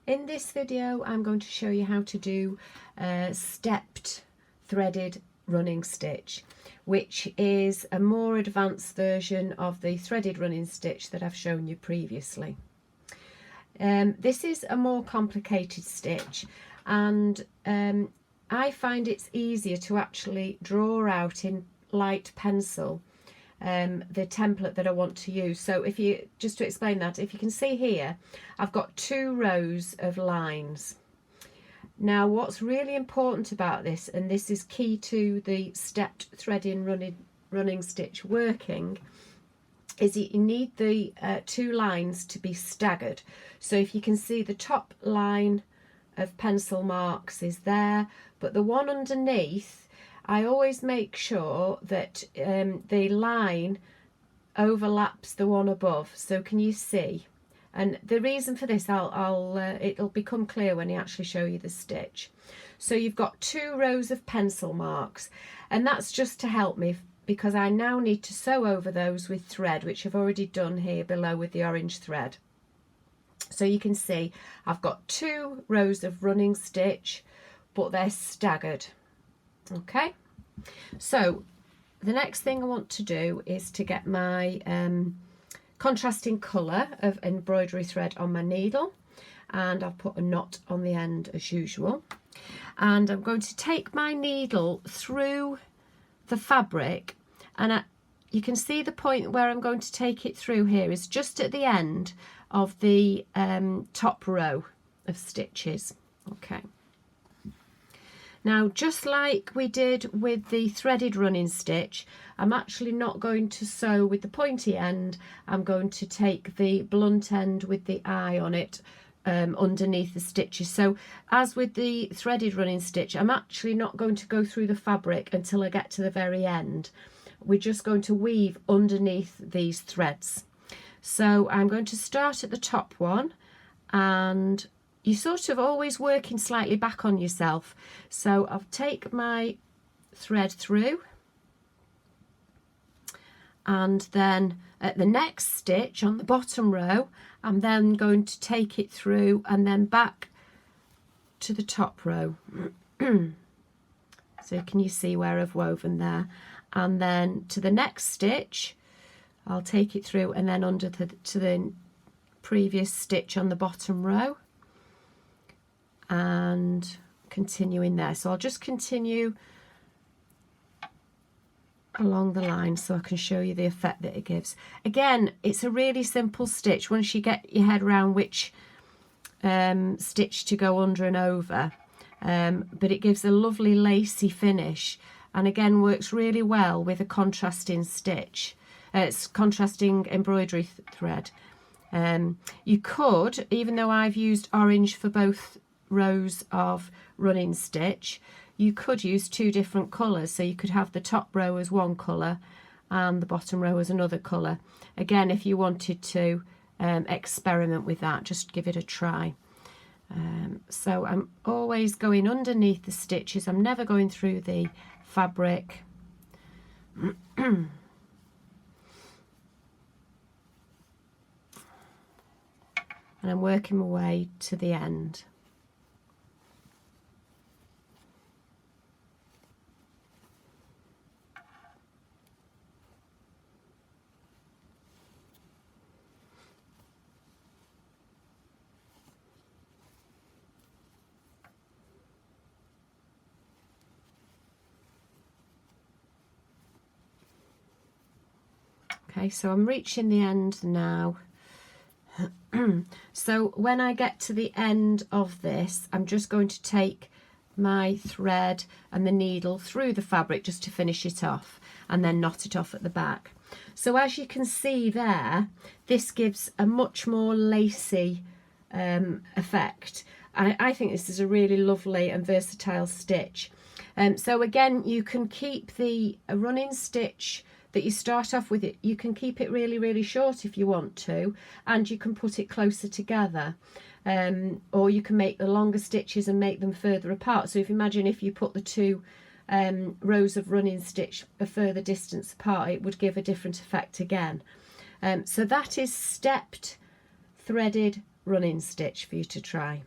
In this video I'm going to show you how to do a stepped threaded running stitch, which is a more advanced version of the threaded running stitch that I've shown you previously. This is a more complicated stitch, and I find it's easier to actually draw out in light pencil the template that I want to use. So if you, just to explain that, if you can see here, I've got 2 rows of lines. Now what's really important about this, and this is key to the stepped threading running stitch working, is that you need the 2 lines to be staggered. So if you can see, the top line of pencil marks is there, but the one underneath, I always make sure that the line overlaps the one above. So can you see? And the reason for this, it'll become clear when I actually show you the stitch. So you've got 2 rows of pencil marks, and that's just to help me, because I now need to sew over those with thread, which I've already done here below with the orange thread. So you can see I've got 2 rows of running stitch, but they're staggered. Okay, so the next thing I want to do is to get my contrasting colour of embroidery thread on my needle, and I'll put a knot on the end as usual, and I'm going to take my needle through the fabric, and you can see the point where I'm going to take it through here is just at the end of the top row of stitches. Okay. Now, just like we did with the threaded running stitch, I'm actually not going to sew with the pointy end. I'm going to take the blunt end with the eye on it underneath the stitches. So as with the threaded running stitch, I'm actually not going to go through the fabric until I get to the very end. We're just going to weave underneath these threads. So I'm going to start at the top one, and you're sort of always working slightly back on yourself. So I'll take my thread through, and then at the next stitch on the bottom row, I'm then going to take it through and then back to the top row. So can you see where I've woven there? And then to the next stitch, I'll take it through and then under to the previous stitch on the bottom row, and continuing there. So I'll just continue along the line so I can show you the effect that it gives. Again, it's a really simple stitch once you get your head around which stitch to go under and over, but it gives a lovely lacy finish, and again works really well with a contrasting stitch. It's contrasting embroidery thread. You could, even though I've used orange for both rows of running stitch, you could use 2 different colours. So you could have the top row as one colour and the bottom row as another colour. Again, if you wanted to experiment with that, just give it a try. So I'm always going underneath the stitches. I'm never going through the fabric. And I'm working my way to the end. Okay, so I'm reaching the end now. So when I get to the end of this, I'm just going to take my thread and the needle through the fabric just to finish it off, and then knot it off at the back. So as you can see there, this gives a much more lacy effect. I think this is a really lovely and versatile stitch. So again, you can keep the running stitch that you start off with, you can keep it really short if you want to, and you can put it closer together, or you can make the longer stitches and make them further apart. So if you imagine if you put the 2 rows of running stitch a further distance apart, it would give a different effect again. So that is stepped threaded running stitch for you to try.